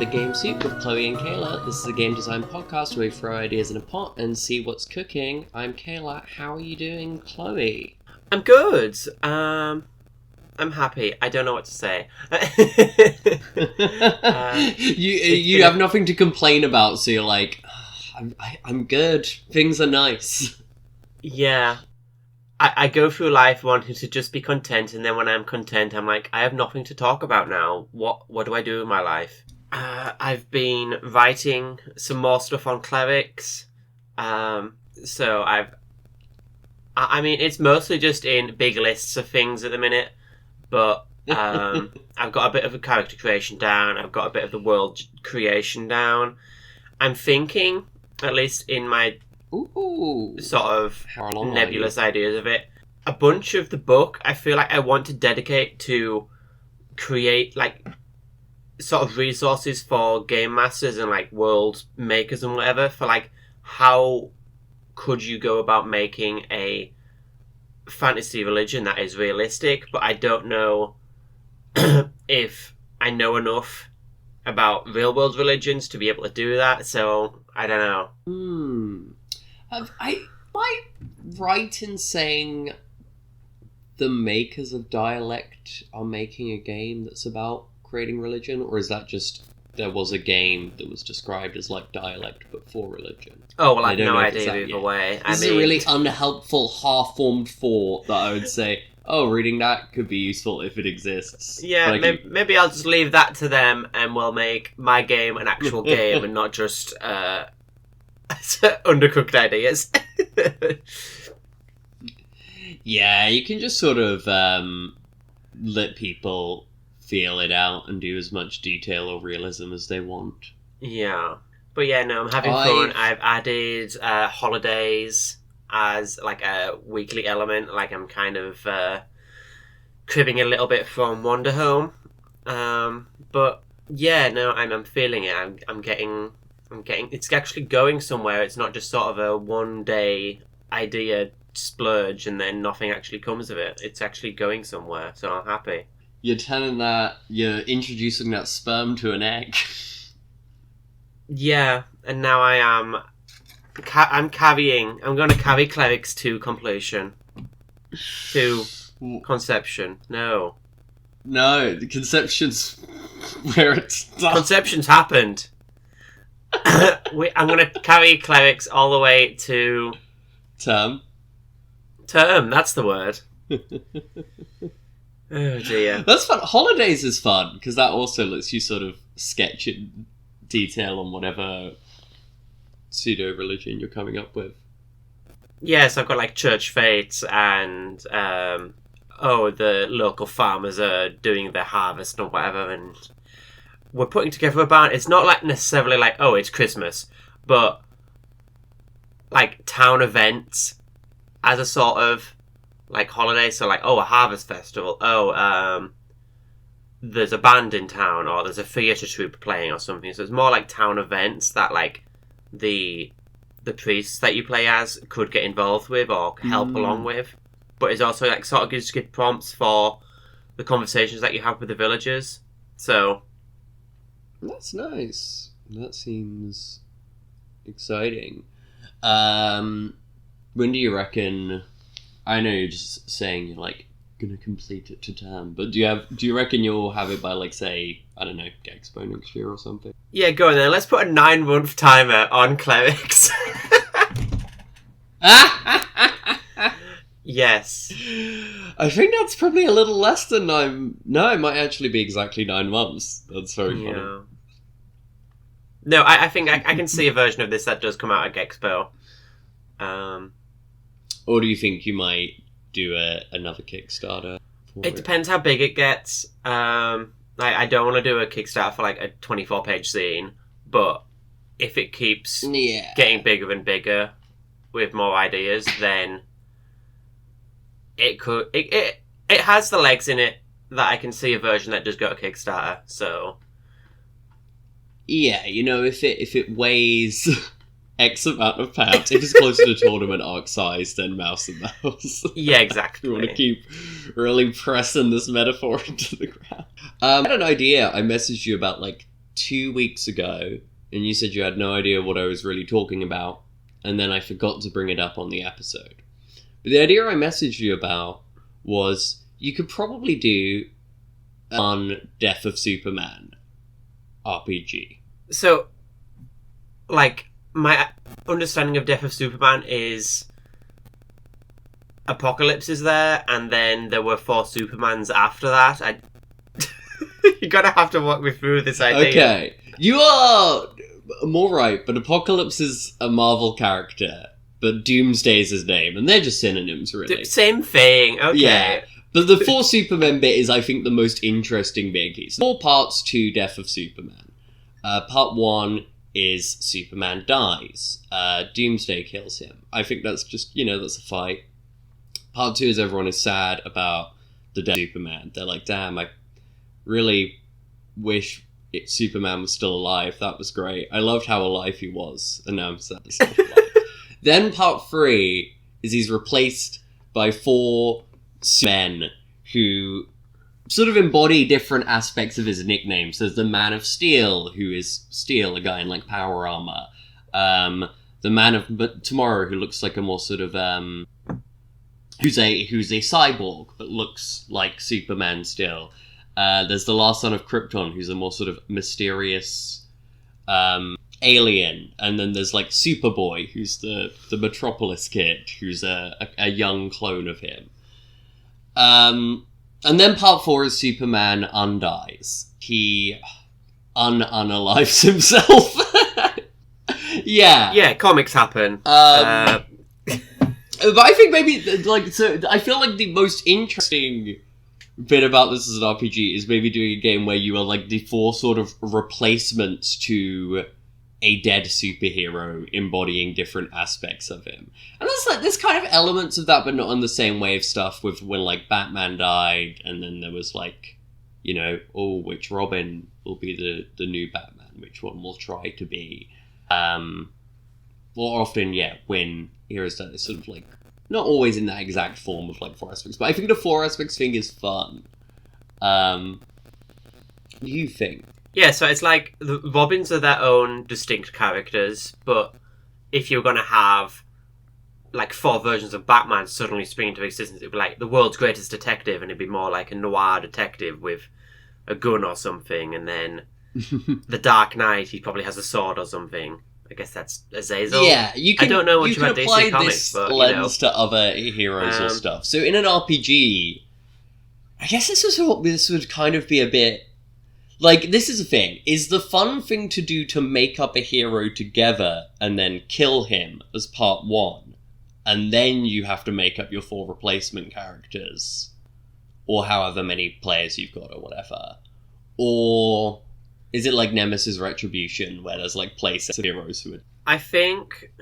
The Game Soup with Chloe and Kayla. This is a game design podcast where we throw ideas in a pot and see what's cooking. I'm Kayla. How are you doing, Chloe? I'm good. I'm happy. I don't know what to say. You have nothing to complain about, so you're like, I'm good. Things are nice. Yeah. I go through life wanting to just be content, and then when I'm content, I'm like, I have nothing to talk about now. What do I do with my life? I've been writing some more stuff on Clerics. So I mean, it's mostly just in big lists of things at the minute, but I've got a bit of a character creation down. I've got a bit of the world creation down. I'm thinking, at least in my sort of nebulous ideas of it, a bunch of the book I feel like I want to dedicate to create like sort of resources for game masters and like world makers and whatever, for like how could you go about making a fantasy religion that is realistic. But I don't know if I know enough about real world religions to be able to do that, so I don't know. Am I right in saying the makers of Dialect are making a game that's about creating religion, or is that just there was a game that was described as like Dialect but for religion? Oh, well, I have no idea either way. This is a really unhelpful, half-formed thought that I would say, oh, reading that could be useful if it exists. Yeah, maybe I'll just leave that to them and we'll make my game an actual game and not just undercooked ideas. Yeah, you can just sort of let people feel it out and do as much detail or realism as they want. Yeah. But yeah, no, I'm having fun. I've added holidays as like a weekly element. Like I'm kind of cribbing a little bit from Wander Home. But yeah, no, I'm feeling it. I'm getting it's actually going somewhere. It's not just sort of a one day idea splurge and then nothing actually comes of it. It's actually going somewhere, so I'm happy. You're introducing that sperm to an egg. Yeah, and now I'm going to carry Clerics to completion. To conception. No, the conception's where it starts. Conception's happened. I'm going to carry Clerics all the way to... Term, that's the word. Oh dear. That's fun. Holidays is fun, because that also lets you sort of sketch in detail on whatever pseudo-religion you're coming up with. Yes, I've got like church fates and the local farmers are doing their harvest or whatever, and we're putting together a band. It's not like necessarily like, oh, it's Christmas, but like town events as a sort of like holiday. So like, oh, a harvest festival. Oh, there's a band in town, or there's a theatre troupe playing or something. So it's more like town events that like the priests that you play as could get involved with or help along with. But it's also like sort of just give prompts for the conversations that you have with the villagers. So that's nice. That seems exciting. When do you reckon? I know you're just saying you're like gonna complete it to term, but do you reckon you'll have it by like, say, I don't know, Expo next year or something? Yeah, go on then. Let's put a 9-month timer on Clerics. Yes. I think that's probably a little less than 9. No, it might actually be exactly 9 months. That's very funny. No, I think I can see a version of this that does come out at Expo. Or do you think you might do another Kickstarter? It depends how big it gets. I don't want to do a Kickstarter for like a 24-page scene, but if it keeps getting bigger and bigger with more ideas, then it could. It has the legs in it that I can see a version that does go to Kickstarter. So yeah, if it weighs X amount of pounds. If it's closer to tournament arc size, then Mouse and Mouse. Yeah, exactly. We want to keep really pressing this metaphor into the ground. I had an idea. I messaged you about like 2 weeks ago, and you said you had no idea what I was really talking about, and then I forgot to bring it up on the episode. But the idea I messaged you about was you could probably do on Death of Superman RPG. So, like, my understanding of Death of Superman is Apocalypse is there, and then there were 4 Supermans after that. You're gonna have to walk me through this idea. Okay, you are more right, but Apocalypse is a Marvel character, but Doomsday is his name, and they're just synonyms, really. Same thing, okay. Yeah, but the 4 Supermen bit is, I think, the most interesting bit. It's 4 parts to Death of Superman. Part 1 is Superman dies. Doomsday kills him. I think that's just, that's a fight. Part 2 is everyone is sad about the death of Superman. They're like, damn, I really wish Superman was still alive. That was great. I loved how alive he was, and now I'm sad he's not alive. Then part 3 is he's replaced by 4 men who sort of embody different aspects of his nickname. So there's the Man of Steel, who is Steel, a guy in like power armor. The Man of Tomorrow, who looks like a more sort of who's a cyborg but looks like Superman still. There's the Last Son of Krypton, who's a more sort of mysterious alien, and then there's like Superboy, who's the Metropolis kid, who's a young clone of him. And then part 4 is Superman undies. He unalives himself. Yeah, comics happen. But I think maybe I feel like the most interesting bit about this as an RPG is maybe doing a game where you are like the 4 sort of replacements to a dead superhero embodying different aspects of him. And there's kind of elements of that, but not in the same way of stuff with when like Batman died, and then there was like, which Robin will be the new Batman, which one will try to be. More often, when heroes die, it's sort of like not always in that exact form of like 4 aspects, but I think the 4 aspects thing is fun. What do you think? Yeah, so it's like the Robins are their own distinct characters, but if you're going to have like 4 versions of Batman suddenly spring into existence, it'd be like the world's greatest detective, and it'd be more like a noir detective with a gun or something, and then the Dark Knight, he probably has a sword or something. I guess that's Azazel. Yeah, I don't know much about DC Comics, this lens to other heroes or stuff. So in an RPG, I guess this would kind of be a bit like, this is the thing. Is the fun thing to do to make up a hero together and then kill him as part 1, and then you have to make up your 4 replacement characters, or however many players you've got or whatever, or is it like Nemesis Retribution, where there's like playsets of heroes who are... I think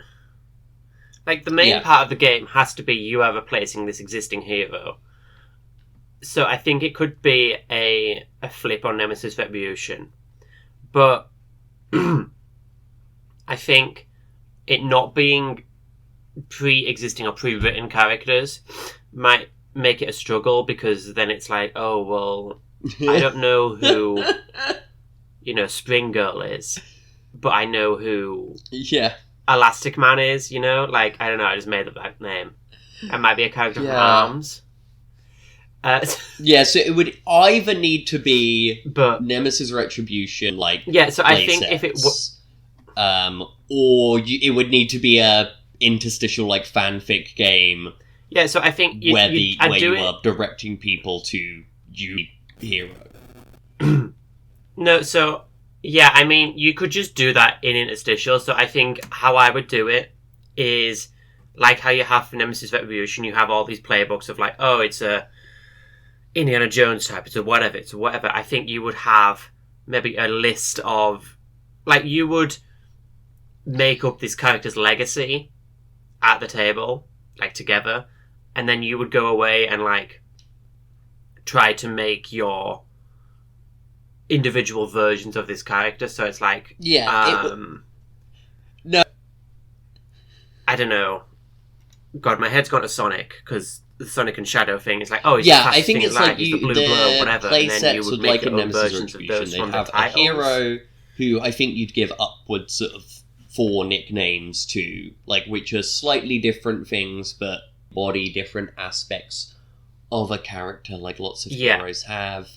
like the main part of the game has to be you are replacing this existing hero. So I think it could be a flip on Nemesis Retribution. But I think it not being pre-existing or pre-written characters might make it a struggle, because then it's like, oh, well, I don't know who, Spring Girl is, but I know who Elastic Man is, Like, I don't know, I just made up that name. That might be a character from ARMS. So it would either need to be Nemesis Retribution, like so I think if it or it would need to be a interstitial like fanfic game. Yeah, so I think you are directing people to you hero. No, so I mean, you could just do that in interstitial. So I think how I would do it is like how you have for Nemesis Retribution, you have all these playbooks of like, oh, it's a Indiana Jones type, it's a whatever. I think you would have maybe a list of, like, you would make up this character's legacy at the table, like, together, and then you would go away and, like, try to make your individual versions of this character. So it's like, no, I don't know. God, my head's gone to Sonic, because the Sonic and Shadow thing is like, oh, he's I think it's light, like he's the blue glow, whatever, play and then sets you would would make like your a own Nemesis versions of Retribution. those They'd from have the a titles. hero who I think you'd give upwards of 4 nicknames to, like, which are slightly different things, but body different aspects of a character, like lots of heroes have.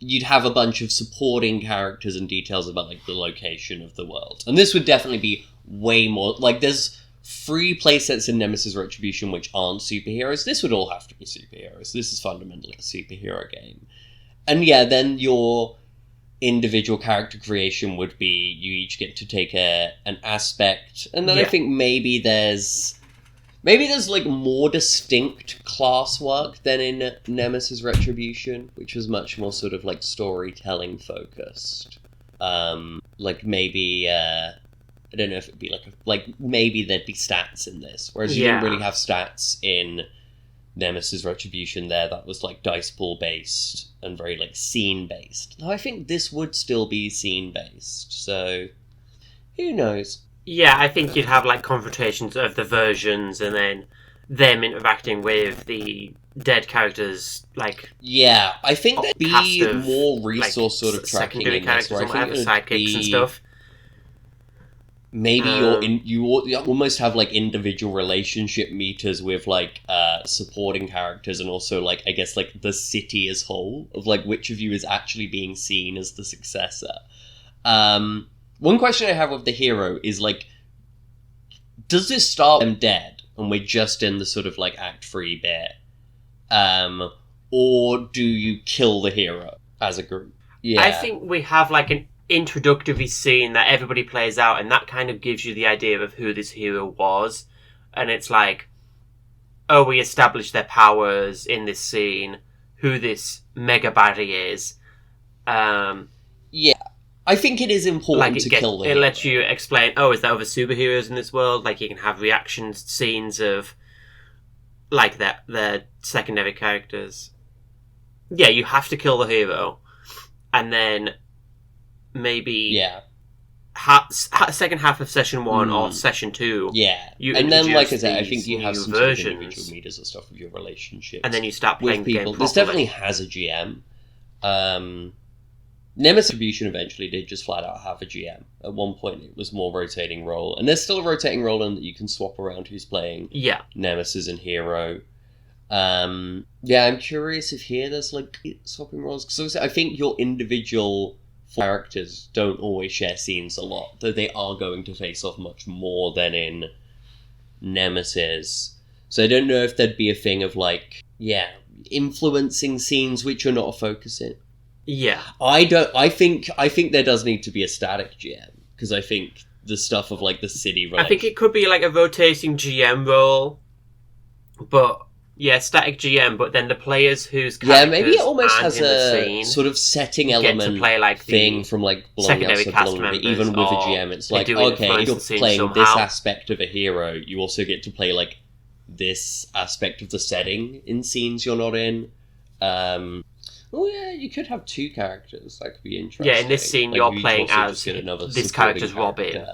You'd have a bunch of supporting characters and details about, like, the location of the world. And this would definitely be way more... Like, there's 3 playsets in Nemesis Retribution which aren't superheroes. This would all have to be superheroes. This is fundamentally a superhero game. And yeah, then your individual character creation would be you each get to take an aspect. And then I think maybe there's like more distinct class work than in Nemesis Retribution, which was much more sort of like storytelling focused. Like maybe I don't know if it'd be like maybe there'd be stats in this, whereas you didn't really have stats in Nemesis Retribution. That was like dice pool based and very like scene based. Though I think this would still be scene based, so who knows. Yeah, I think you'd have like confrontations of the versions and then them interacting with the dead characters, like... Yeah, I think there'd be more resource like, sort of tracking in this, where I think it would sidekicks and stuff. Maybe you almost have like individual relationship meters with like supporting characters, and also like I guess like the city as whole of like which of you is actually being seen as the successor. One question I have with the hero is, like, does this start with them dead, and we're just in the sort of, like, Act 3 bit? Or do you kill the hero as a group? Yeah. I think we have, like, an introductory scene that everybody plays out, and that kind of gives you the idea of who this hero was. And it's like, oh, we established their powers in this scene, who this mega baddie is. Yeah. I think it is important to kill the hero. It lets you explain, oh, is there other superheroes in this world? Like, you can have reaction scenes of, like, their secondary characters. Yeah, you have to kill the hero. And then maybe... Yeah. Second half of Session 1 or Session 2. Yeah. And then, like I said, I think you have some sort of individual meters and stuff with your relationships. And then you start playing the game properly. This definitely has a GM. Nemesis Retribution eventually did just flat out have a GM. At one point, it was more rotating role. And there's still a rotating role in that you can swap around who's playing Nemesis and Hero. Yeah, I'm curious if here there's, like, swapping roles. Because I think your individual characters don't always share scenes a lot. Though they are going to face off much more than in Nemesis. So I don't know if there'd be a thing of, like, influencing scenes which are not a focus in. Yeah. I think there does need to be a static GM, because I think the stuff of like the city I think it could be like a rotating GM role, but static GM, but then the players whose characters maybe it almost has a scene sort of setting element to play like thing from like secondary cast members, even with a GM. It's like, okay, you're playing this aspect of a hero, you also get to play like this aspect of the setting in scenes you're not in. Oh yeah, you could have 2 characters. That could be interesting. Yeah, in this scene, like, you're playing as this character's Robin,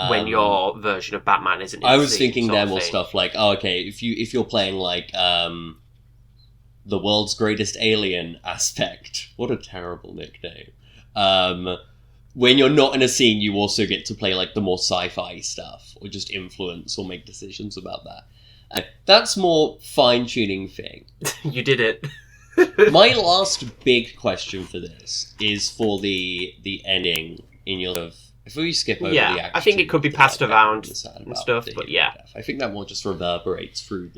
when your version of Batman isn't. I was thinking there more stuff like, okay, if you're playing like the world's greatest alien aspect. What a terrible nickname. When you're not in a scene, you also get to play like the more sci-fi stuff, or just influence or make decisions about that. That's more fine-tuning thing. You did it. My last big question for this is for the ending in your... If we skip over the act, I think it could be passed around and stuff, but I think that more just reverberates through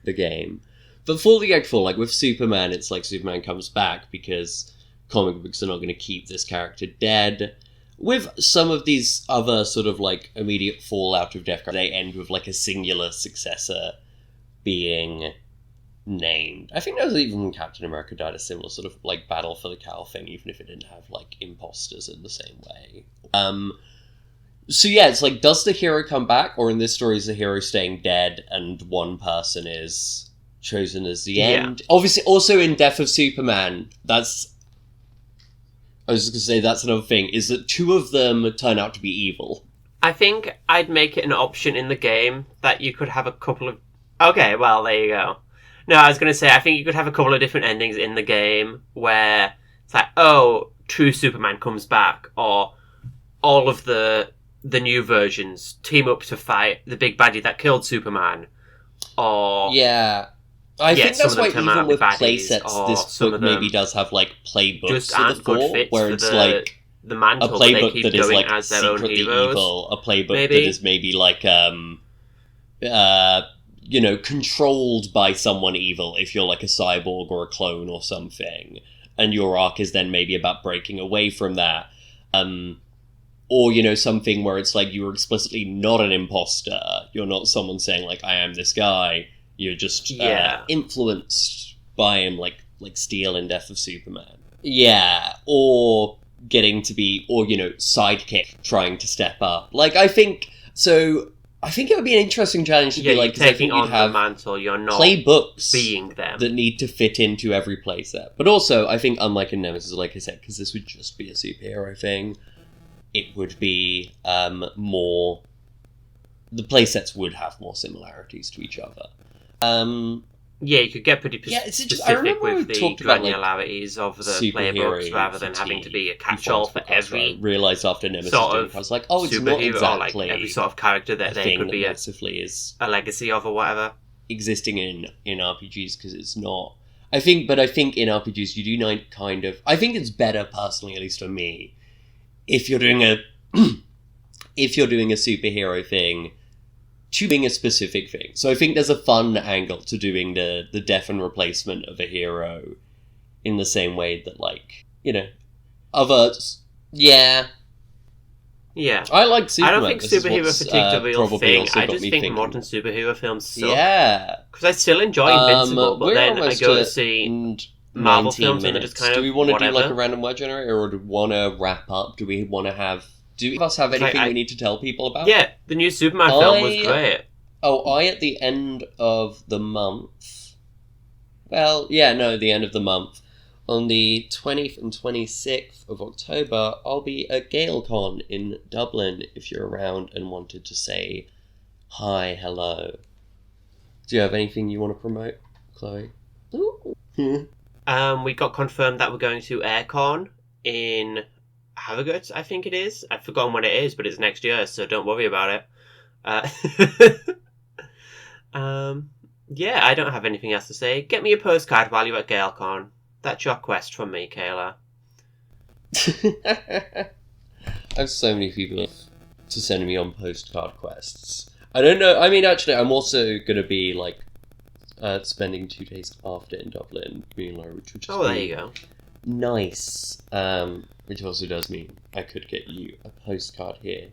the game. But for the Act 4, like with Superman, it's like Superman comes back because comic books are not going to keep this character dead. With some of these other sort of like immediate fallout of death, they end with like a singular successor being named. I think there was even when Captain America died, a similar sort of like battle for the cowl thing, even if it didn't have like imposters in the same way. So yeah, it's like, does the hero come back, or in this story is the hero staying dead and one person is chosen as the end? Obviously, also in Death of Superman, I was just gonna say that's another thing, is that 2 of them turn out to be evil. I think I'd make it an option in the game that you could have a couple of... Okay, well, there you go. No, I was going to say, I think you could have a couple of different endings in the game where it's like, oh, true Superman comes back, or all of the new versions team up to fight the big baddie that killed Superman, or Yeah. I think some that's of them why turn out even to be with baddies, playsets, or this some book of them maybe does have like playbooks just to the aren't good fore, fits where for it's like the a mantle, but they playbook keep that is going like as their own secretly heroes. evil, a playbook maybe. that is maybe like controlled by someone evil if you're like a cyborg or a clone or something, and your arc is then maybe about breaking away from that. Or, something where it's like you're explicitly not an imposter. You're not someone saying, like, I am this guy. You're just influenced by him, like Steel in Death of Superman. Yeah, or getting to be, or, sidekick trying to step up. Like, I think it would be an interesting challenge to be like, because I think you'd have the mantle, you're not playbooks being them that need to fit into every playset. But also, I think, unlike in Nemesis, like I said, because this would just be a superhero thing, it would be more... The playsets would have more similarities to each other. You could get pretty specific with the granularities of the playbooks rather than having to be a catch-all for every... I realised after Nemesis sort of I was like, it's not exactly... Or like every sort of character that there could be a legacy of or whatever. Existing in RPGs, because it's not... I think in RPGs you do kind of... I think it's better, personally, at least for me, if you're doing a superhero thing, to being a specific thing. So I think there's a fun angle to doing the death and replacement of a hero in the same way that, like, others... Yeah. Yeah. I like Superman. I don't think superhero fatigue's a real thing. I just think modern superhero films suck. Yeah. Because I still enjoy Invincible, but then I go to see... Marvel films and just kind of do we want to whatever. do like a random word generator, or do we want to wrap up? Do any of us have anything we need to tell people about? Yeah, the new Superman film was great. At the end of the month... Well, yeah, no, the end of the month. On the 20th and 26th of October, I'll be at GaleCon in Dublin if you're around and wanted to say hi, hello. Do you have anything you want to promote, Chloe? We got confirmed that we're going to Aircon in Harrogate, I think it is. I've forgotten when it is, but it's next year, so don't worry about it. Yeah, I don't have anything else to say. Get me a postcard while you're at GaleCon. That's your quest from me, Kayla. I have so many people to send me on postcard quests. I don't know. I mean, actually, I'm also going to be, like, spending 2 days after in Dublin, which would just there you go. Nice. Which also does mean I could get you a postcard here.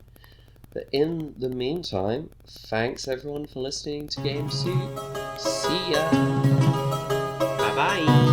But in the meantime, thanks everyone for listening to Game Soup. See ya! Bye bye!